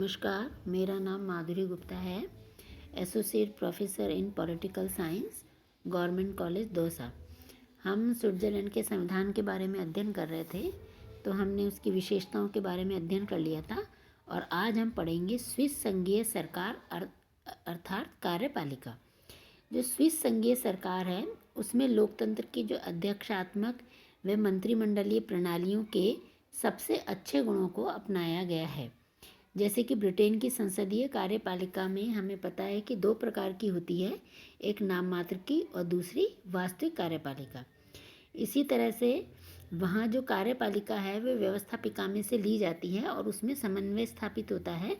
नमस्कार, मेरा नाम माधुरी गुप्ता है। Associate professor in political science, government college Dausa. हम स्विट्ज़रलैंड के संविधान के बारे में अध्ययन कर रहे थे, तो हमने उसकी विशेषताओं के बारे में अध्ययन कर लिया था। और आज हम पढ़ेंगे स्विस संघीय सरकार अर्थात कार्यपालिका। जो स्विस संघीय सरकार है, उसमें लोकतंत्र की जो अध्यक्षात्मक व मंत्रिमंडलीय प्रणालियों के सबसे अच्छे गुणों को अपनाया गया है। जैसे कि ब्रिटेन की संसदीय कार्यपालिका में हमें पता है कि 2 प्रकार की होती है, एक नाम मात्र की और दूसरी वास्तविक कार्यपालिका। इसी तरह से वहाँ जो कार्यपालिका है वह व्यवस्थापिका में से ली जाती है और उसमें समन्वय स्थापित होता है।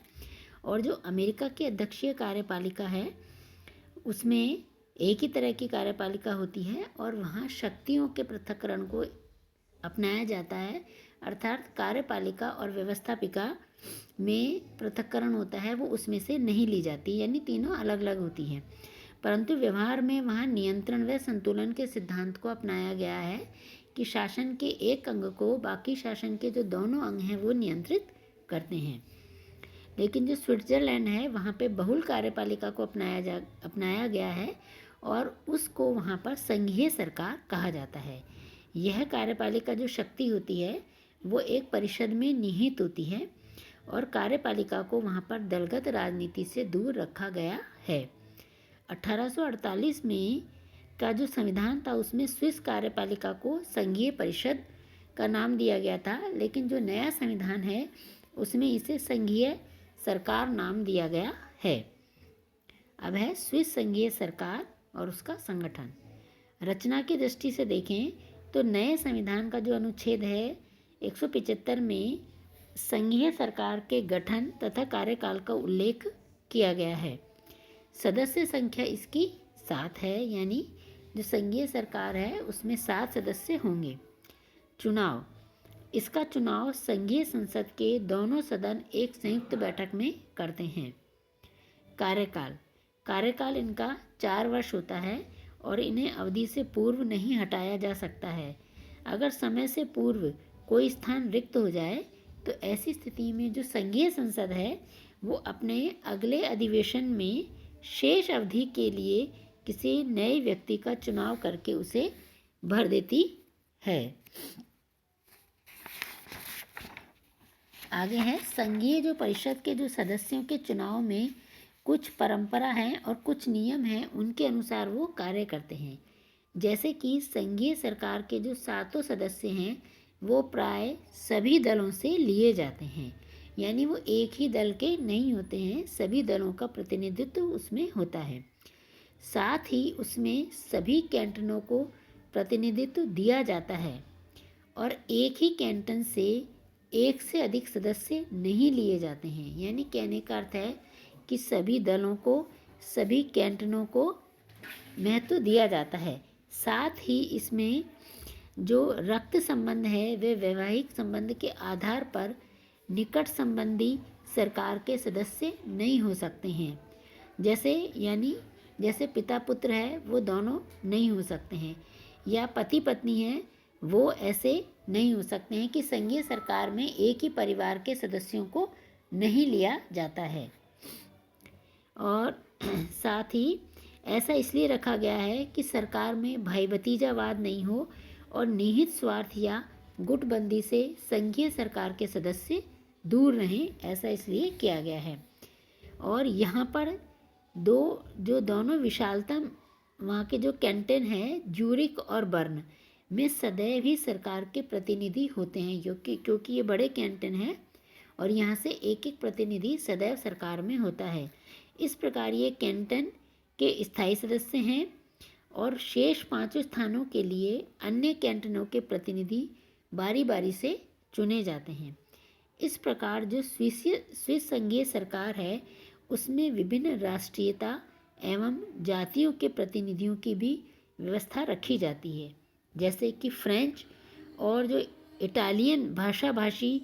और जो अमेरिका की अध्यक्षीय कार्यपालिका है, उसमें एक ही तरह की कार्यपालिका होती है और वहाँ शक्तियों के पृथक्करण को अपनाया जाता है, अर्थात कार्यपालिका और व्यवस्थापिका में पृथक्करण होता है, वो उसमें से नहीं ली जाती, यानी तीनों अलग अलग होती हैं। परंतु व्यवहार में वहाँ नियंत्रण व संतुलन के सिद्धांत को अपनाया गया है कि शासन के एक अंग को बाकी शासन के जो दोनों अंग हैं वो नियंत्रित करते हैं। लेकिन जो स्विट्ज़रलैंड है, वहाँ पे बहुल कार्यपालिका को अपनाया गया है और उसको वहाँ पर संघीय सरकार कहा जाता है। यह कार्यपालिका जो शक्ति होती है वो एक परिषद में निहित होती है और कार्यपालिका को वहाँ पर दलगत राजनीति से दूर रखा गया है। 1848 में का जो संविधान था उसमें स्विस कार्यपालिका को संघीय परिषद का नाम दिया गया था, लेकिन जो नया संविधान है उसमें इसे संघीय सरकार नाम दिया गया है। अब है स्विस संघीय सरकार और उसका संगठन। रचना की दृष्टि से देखें तो नए संविधान का जो अनुच्छेद है 175 में संघीय सरकार के गठन तथा कार्यकाल का उल्लेख किया गया है। सदस्य संख्या इसकी 7 है, यानी जो संघीय सरकार है उसमें 7 सदस्य होंगे। चुनाव, इसका चुनाव संघीय संसद के दोनों सदन एक संयुक्त बैठक में करते हैं। कार्यकाल इनका 4 वर्ष होता है और इन्हें अवधि से पूर्व नहीं हटाया जा सकता है। अगर समय से पूर्व कोई स्थान रिक्त हो जाए तो ऐसी स्थिति में जो संघीय संसद है वो अपने अगले अधिवेशन में शेष अवधि के लिए किसी नए व्यक्ति का चुनाव करके उसे भर देती है। आगे है संघीय जो परिषद के जो सदस्यों के चुनाव में कुछ परंपरा है और कुछ नियम हैं, उनके अनुसार वो कार्य करते हैं। जैसे कि संघीय सरकार के जो 7 सदस्य हैं वो प्राय सभी दलों से लिए जाते हैं, यानी वो एक ही दल के नहीं होते हैं, सभी दलों का प्रतिनिधित्व उसमें होता है। साथ ही उसमें सभी कैंटनों को प्रतिनिधित्व दिया जाता है और एक ही कैंटन से एक से अधिक सदस्य नहीं लिए जाते हैं, यानी कहने का अर्थ है कि सभी दलों को, सभी कैंटनों को महत्व दिया जाता है। साथ ही इसमें जो रक्त संबंध है वे वैवाहिक संबंध के आधार पर निकट संबंधी सरकार के सदस्य नहीं हो सकते हैं। जैसे पिता पुत्र है वो दोनों नहीं हो सकते हैं, या पति पत्नी है वो ऐसे नहीं हो सकते हैं कि संघीय सरकार में एक ही परिवार के सदस्यों को नहीं लिया जाता है। और साथ ही ऐसा इसलिए रखा गया है कि सरकार में भाई भतीजावाद नहीं हो और निहित स्वार्थ या गुटबंदी से संघीय सरकार के सदस्य दूर रहें, ऐसा इसलिए किया गया है। और यहाँ पर दोनों विशालता वहाँ के जो कैंटन है ज्यूरिख और बर्न में सदैव ही सरकार के प्रतिनिधि होते हैं, क्योंकि ये बड़े कैंटन हैं और यहाँ से एक एक प्रतिनिधि सदैव सरकार में होता है। इस प्रकार ये कैंटन के स्थायी सदस्य हैं और शेष 5 स्थानों के लिए अन्य कैंटनों के प्रतिनिधि बारी बारी से चुने जाते हैं। इस प्रकार जो स्विस संघीय सरकार है उसमें विभिन्न राष्ट्रीयता एवं जातियों के प्रतिनिधियों की भी व्यवस्था रखी जाती है। जैसे कि फ्रेंच और जो इटालियन भाषी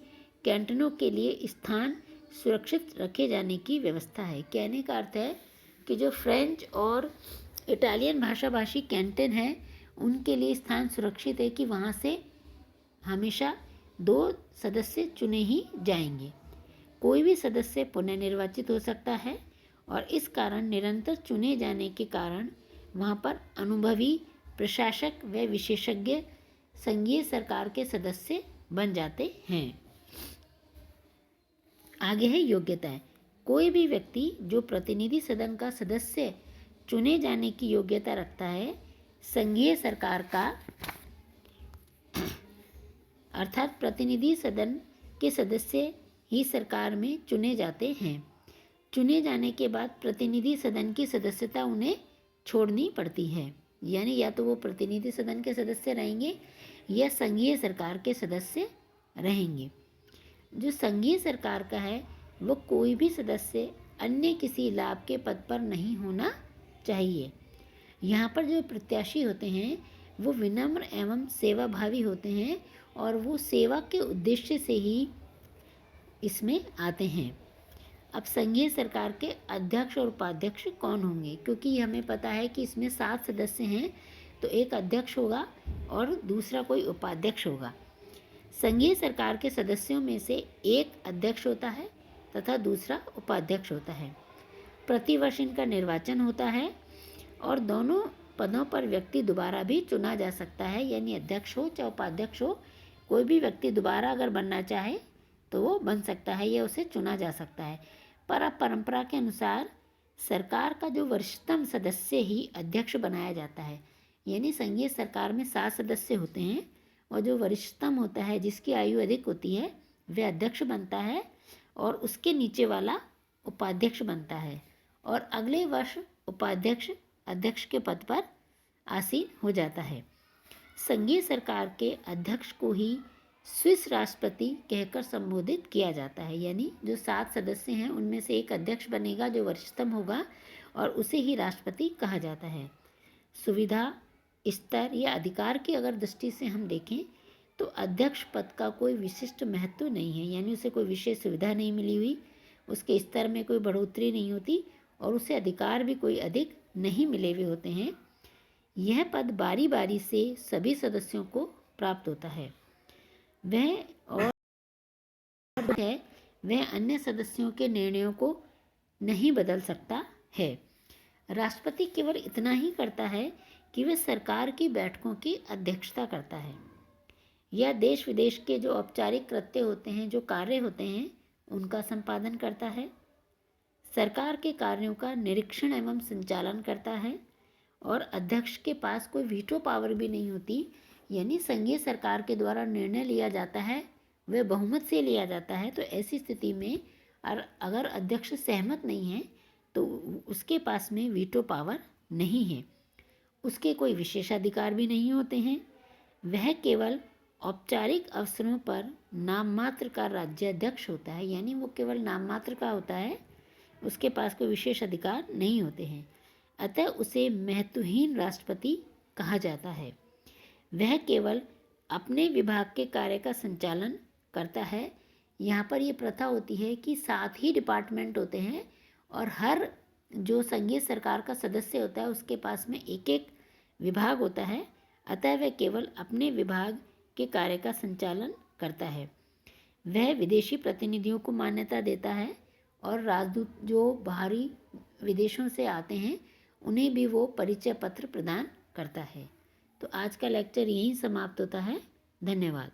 कैंटनों के लिए स्थान सुरक्षित रखे जाने की व्यवस्था है। कहने का अर्थ है कि जो फ्रेंच और इटालियन भाषी कैंटन हैं उनके लिए स्थान सुरक्षित है कि वहाँ से हमेशा 2 सदस्य चुने ही जाएंगे। कोई भी सदस्य पुनः निर्वाचित हो सकता है और इस कारण निरंतर चुने जाने के कारण वहाँ पर अनुभवी प्रशासक व विशेषज्ञ संघीय सरकार के सदस्य बन जाते हैं। आगे है योग्यताएं। कोई भी व्यक्ति जो प्रतिनिधि सदन का सदस्य चुने जाने की योग्यता रखता है, संघीय सरकार का अर्थात प्रतिनिधि सदन के सदस्य ही सरकार में चुने जाते हैं। चुने जाने के बाद प्रतिनिधि सदन की सदस्यता उन्हें छोड़नी पड़ती है, यानी या तो वो प्रतिनिधि सदन के सदस्य रहेंगे या संघीय सरकार के सदस्य रहेंगे। जो संघीय सरकार का है वो कोई भी सदस्य अन्य किसी लाभ के पद पर नहीं होना चाहिए। यहाँ पर जो प्रत्याशी होते हैं वो विनम्र एवं सेवाभावी होते हैं और वो सेवा के उद्देश्य से ही इसमें आते हैं। अब संघीय सरकार के अध्यक्ष और उपाध्यक्ष कौन होंगे, क्योंकि हमें पता है कि इसमें 7 सदस्य हैं, तो एक अध्यक्ष होगा और दूसरा कोई उपाध्यक्ष होगा। संघीय सरकार के सदस्यों में से एक अध्यक्ष होता है तथा दूसरा उपाध्यक्ष होता है। प्रतिवर्ष इनका निर्वाचन होता है और दोनों पदों पर व्यक्ति दोबारा भी चुना जा सकता है, यानी अध्यक्ष हो चाहे उपाध्यक्ष हो, कोई भी व्यक्ति दोबारा अगर बनना चाहे तो वो बन सकता है या उसे चुना जा सकता है। पर अब परंपरा के अनुसार सरकार का जो वरिष्ठतम सदस्य ही अध्यक्ष बनाया जाता है, यानी संघीय सरकार में 7 सदस्य होते हैं और जो वरिष्ठतम होता है, जिसकी आयु अधिक होती है, वह अध्यक्ष बनता है और उसके नीचे वाला उपाध्यक्ष बनता है और अगले वर्ष उपाध्यक्ष अध्यक्ष के पद पर आसीन हो जाता है। संघीय सरकार के अध्यक्ष को ही स्विस राष्ट्रपति कहकर संबोधित किया जाता है, यानी जो 7 सदस्य हैं उनमें से एक अध्यक्ष बनेगा जो वरिष्ठतम होगा और उसे ही राष्ट्रपति कहा जाता है। सुविधा, स्तर या अधिकार की अगर दृष्टि से हम देखें तो अध्यक्ष पद का कोई विशिष्ट महत्व नहीं है, यानी उसे कोई विशेष सुविधा नहीं मिली हुई, उसके स्तर में कोई बढ़ोतरी नहीं होती और उसे अधिकार भी कोई अधिक नहीं मिले हुए होते हैं। यह पद बारी बारी से सभी सदस्यों को प्राप्त होता है। वह अन्य सदस्यों के निर्णयों को नहीं बदल सकता है। राष्ट्रपति केवल इतना ही करता है कि वह सरकार की बैठकों की अध्यक्षता करता है या देश विदेश के जो औपचारिक कृत्य होते हैं, जो कार्य होते हैं, उनका संपादन करता है, सरकार के कार्यों का निरीक्षण एवं संचालन करता है और अध्यक्ष के पास कोई वीटो पावर भी नहीं होती, यानी संघीय सरकार के द्वारा निर्णय लिया जाता है वह बहुमत से लिया जाता है। तो ऐसी स्थिति में अगर अध्यक्ष सहमत नहीं है तो उसके पास में वीटो पावर नहीं है, उसके कोई विशेषाधिकार भी नहीं होते हैं। वह केवल औपचारिक अवसरों पर नाम मात्र का राज्याध्यक्ष होता है, यानी वो केवल नाम मात्र का होता है, उसके पास कोई विशेष अधिकार नहीं होते हैं, अतः उसे महत्वहीन राष्ट्रपति कहा जाता है। वह केवल अपने विभाग के कार्य का संचालन करता है। यहाँ पर ये प्रथा होती है कि 7 ही डिपार्टमेंट होते हैं और हर जो संघीय सरकार का सदस्य होता है उसके पास में एक एक विभाग होता है, अतः वह केवल अपने विभाग के कार्य का संचालन करता है। वह विदेशी प्रतिनिधियों को मान्यता देता है और राजदूत जो बाहरी विदेशों से आते हैं उन्हें भी वो परिचय पत्र प्रदान करता है। तो आज का लेक्चर यहीं समाप्त होता है। धन्यवाद।